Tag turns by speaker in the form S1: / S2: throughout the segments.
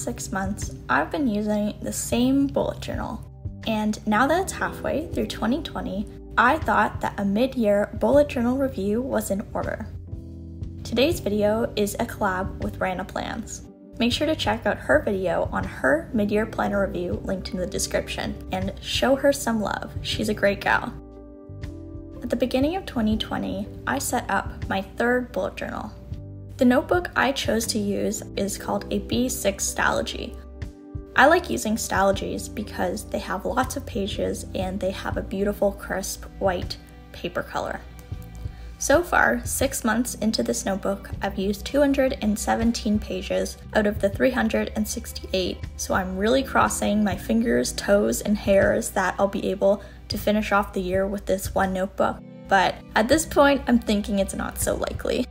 S1: 6 months, I've been using the same bullet journal. And now that it's halfway through 2020, I thought that a mid-year bullet journal review was in order. Today's video is a collab with Rana Plans. Make sure to check out her video on her mid-year planner review linked in the description and show her some love. She's a great gal. At the beginning of 2020, I set up my third bullet journal. The notebook I chose to use is called a B6 stalogy. I like using stalogies because they have lots of pages and they have a beautiful crisp white paper color. So far, 6 months into this notebook, I've used 217 pages out of the 368, so I'm really crossing my fingers, toes, and hairs that I'll be able to finish off the year with this one notebook, but at this point, I'm thinking it's not so likely.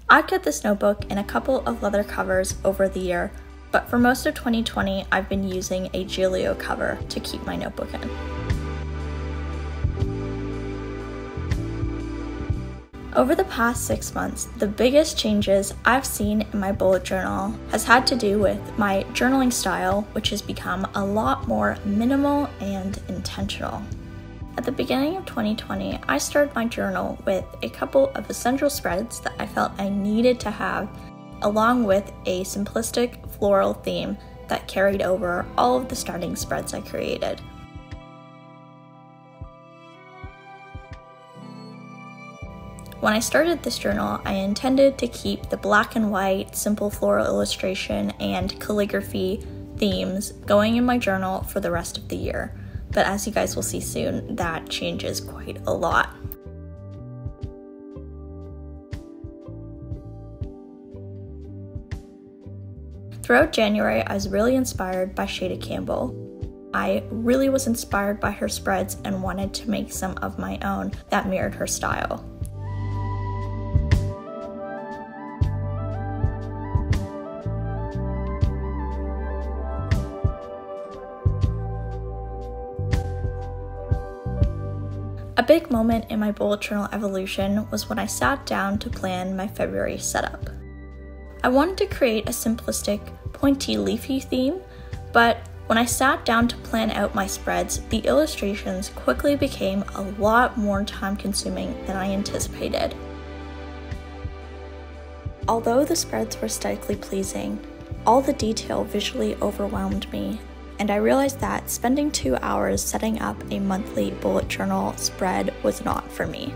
S1: I've cut this notebook in a couple of leather covers over the year, but for most of 2020, I've been using a Gillio cover to keep my notebook in. Over the past 6 months, the biggest changes I've seen in my bullet journal has had to do with my journaling style, which has become a lot more minimal and intentional. At the beginning of 2020, I started my journal with a couple of essential spreads that I felt I needed to have, along with a simplistic floral theme that carried over all of the starting spreads I created. When I started this journal, I intended to keep the black and white, simple floral illustration and calligraphy themes going in my journal for the rest of the year. But as you guys will see soon, that changes quite a lot. Throughout January, I was really inspired by Shada Campbell. I really was inspired by her spreads and wanted to make some of my own that mirrored her style. A big moment in my bullet journal evolution was when I sat down to plan my February setup. I wanted to create a simplistic, pointy, leafy theme, but when I sat down to plan out my spreads, the illustrations quickly became a lot more time-consuming than I anticipated. Although the spreads were aesthetically pleasing, all the detail visually overwhelmed me, and I realized that spending 2 hours setting up a monthly bullet journal spread was not for me.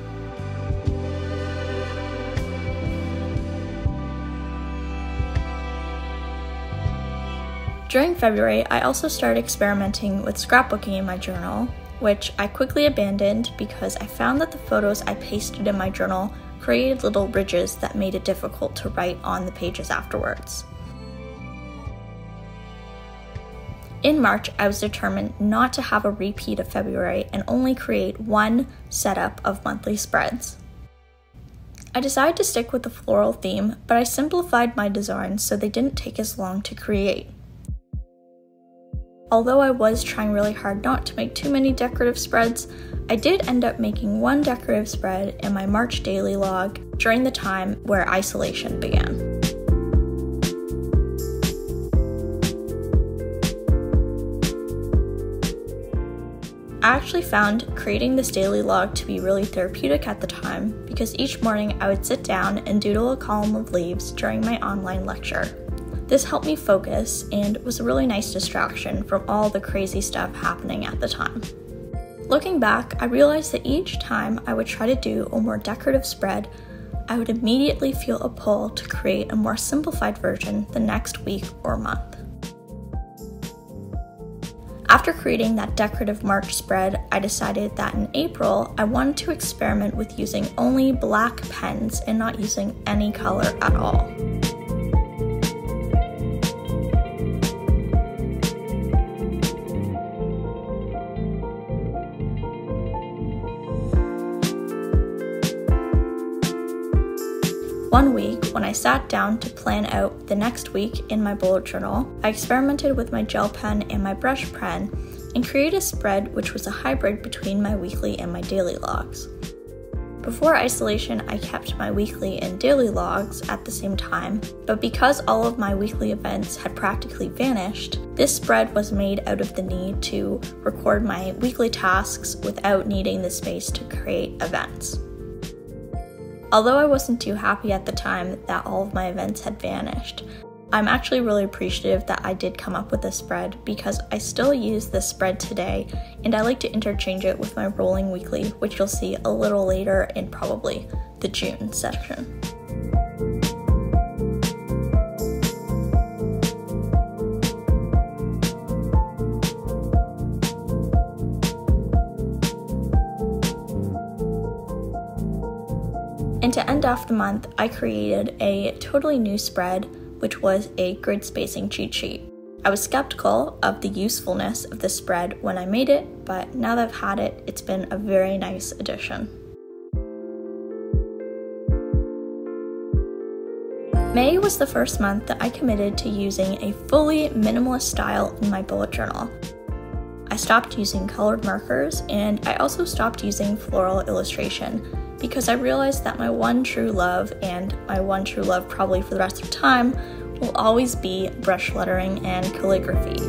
S1: During February, I also started experimenting with scrapbooking in my journal, which I quickly abandoned because I found that the photos I pasted in my journal created little ridges that made it difficult to write on the pages afterwards. In March, I was determined not to have a repeat of February and only create one setup of monthly spreads. I decided to stick with the floral theme, but I simplified my designs so they didn't take as long to create. Although I was trying really hard not to make too many decorative spreads, I did end up making one decorative spread in my March daily log during the time where isolation began. I actually found creating this daily log to be really therapeutic at the time because each morning I would sit down and doodle a column of leaves during my online lecture. This helped me focus and was a really nice distraction from all the crazy stuff happening at the time. Looking back, I realized that each time I would try to do a more decorative spread, I would immediately feel a pull to create a more simplified version the next week or month. After creating that decorative March spread, I decided that in April, I wanted to experiment with using only black pens and not using any color at all. One week, when I sat down to plan out the next week in my bullet journal, I experimented with my gel pen and my brush pen and created a spread which was a hybrid between my weekly and my daily logs. Before isolation, I kept my weekly and daily logs at the same time, but because all of my weekly events had practically vanished, this spread was made out of the need to record my weekly tasks without needing the space to create events. Although I wasn't too happy at the time that all of my events had vanished, I'm actually really appreciative that I did come up with this spread because I still use this spread today, and I like to interchange it with my rolling weekly, which you'll see a little later in probably the June section. And to end off the month, I created a totally new spread, which was a grid spacing cheat sheet. I was skeptical of the usefulness of this spread when I made it, but now that I've had it, it's been a very nice addition. May was the first month that I committed to using a fully minimalist style in my bullet journal. I stopped using colored markers, and I also stopped using floral illustration because I realized that my one true love, and my one true love probably for the rest of time, will always be brush lettering and calligraphy.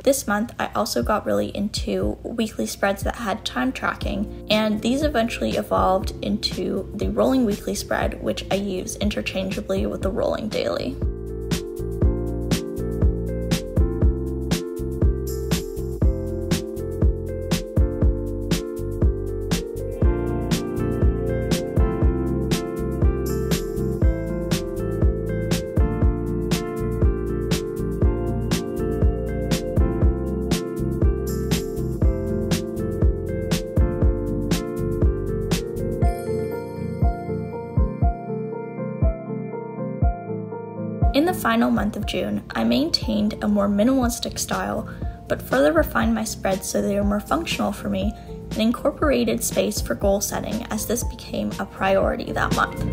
S1: This month, I also got really into weekly spreads that had time tracking, and these eventually evolved into the rolling weekly spread, which I use interchangeably with the rolling daily. In the final month of June, I maintained a more minimalistic style, but further refined my spreads so they were more functional for me and incorporated space for goal setting as this became a priority that month.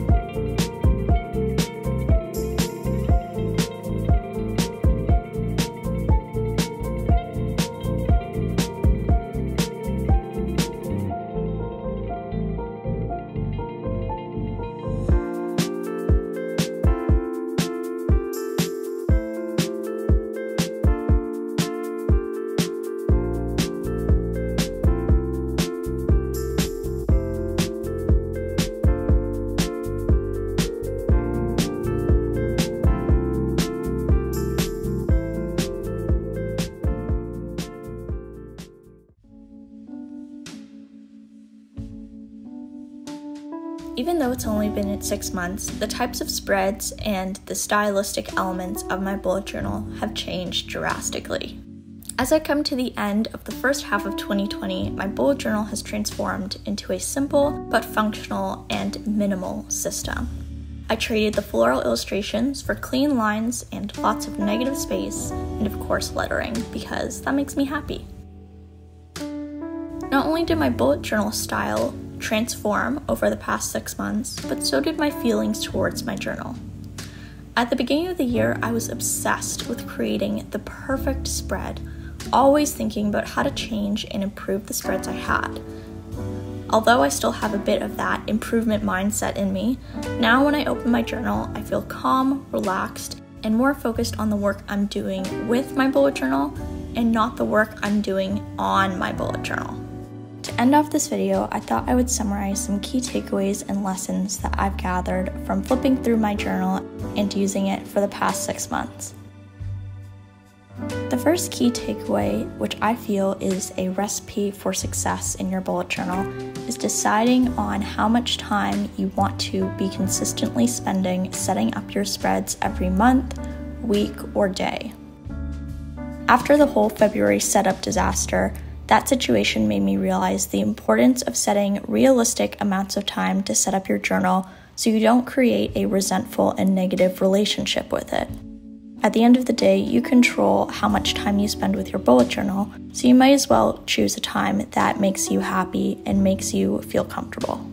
S1: Even though it's only been 6 months, the types of spreads and the stylistic elements of my bullet journal have changed drastically. As I come to the end of the first half of 2020, my bullet journal has transformed into a simple but functional and minimal system. I traded the floral illustrations for clean lines and lots of negative space, and of course lettering, because that makes me happy. Not only did my bullet journal style transform over the past 6 months, but so did my feelings towards my journal. At the beginning of the year, I was obsessed with creating the perfect spread, always thinking about how to change and improve the spreads I had. Although I still have a bit of that improvement mindset in me, now when I open my journal, I feel calm, relaxed, and more focused on the work I'm doing with my bullet journal and not the work I'm doing on my bullet journal. To end off this video, I thought I would summarize some key takeaways and lessons that I've gathered from flipping through my journal and using it for the past 6 months. The first key takeaway, which I feel is a recipe for success in your bullet journal, is deciding on how much time you want to be consistently spending setting up your spreads every month, week, or day. After the whole February setup disaster, that situation made me realize the importance of setting realistic amounts of time to set up your journal so you don't create a resentful and negative relationship with it. At the end of the day, you control how much time you spend with your bullet journal, so you might as well choose a time that makes you happy and makes you feel comfortable.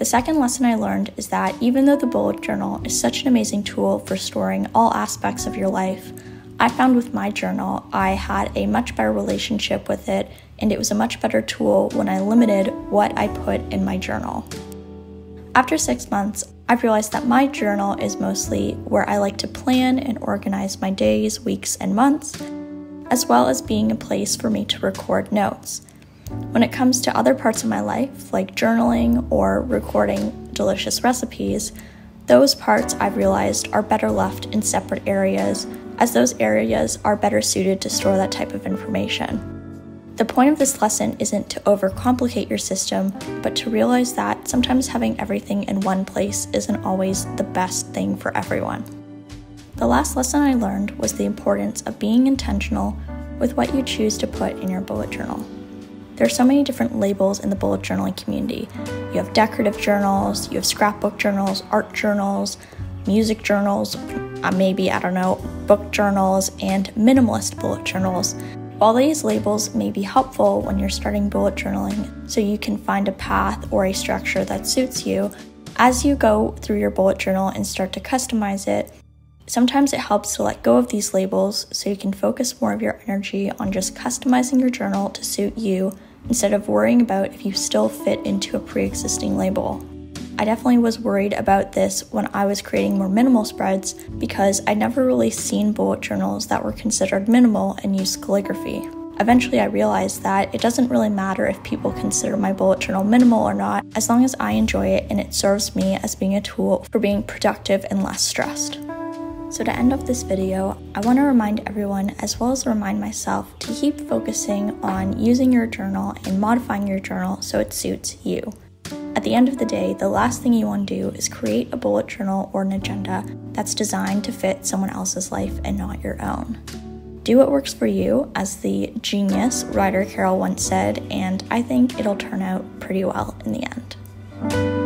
S1: The second lesson I learned is that even though the bullet journal is such an amazing tool for storing all aspects of your life, I found with my journal I had a much better relationship with it, and it was a much better tool when I limited what I put in my journal. After 6 months, I've realized that my journal is mostly where I like to plan and organize my days, weeks, and months, as well as being a place for me to record notes. When it comes to other parts of my life, like journaling or recording delicious recipes, those parts I've realized are better left in separate areas, as those areas are better suited to store that type of information. The point of this lesson isn't to overcomplicate your system, but to realize that sometimes having everything in one place isn't always the best thing for everyone. The last lesson I learned was the importance of being intentional with what you choose to put in your bullet journal. There are so many different labels in the bullet journaling community. You have decorative journals, you have scrapbook journals, art journals, music journals, book journals, and minimalist bullet journals. While these labels may be helpful when you're starting bullet journaling so you can find a path or a structure that suits you, as you go through your bullet journal and start to customize it, sometimes it helps to let go of these labels so you can focus more of your energy on just customizing your journal to suit you instead of worrying about if you still fit into a pre-existing label. I definitely was worried about this when I was creating more minimal spreads because I'd never really seen bullet journals that were considered minimal and used calligraphy. Eventually I realized that it doesn't really matter if people consider my bullet journal minimal or not, as long as I enjoy it and it serves me as being a tool for being productive and less stressed. So to end off this video, I want to remind everyone, as well as remind myself, to keep focusing on using your journal and modifying your journal so it suits you. At the end of the day, the last thing you want to do is create a bullet journal or an agenda that's designed to fit someone else's life and not your own. Do what works for you, as the genius Ryder Carroll once said, and I think it'll turn out pretty well in the end.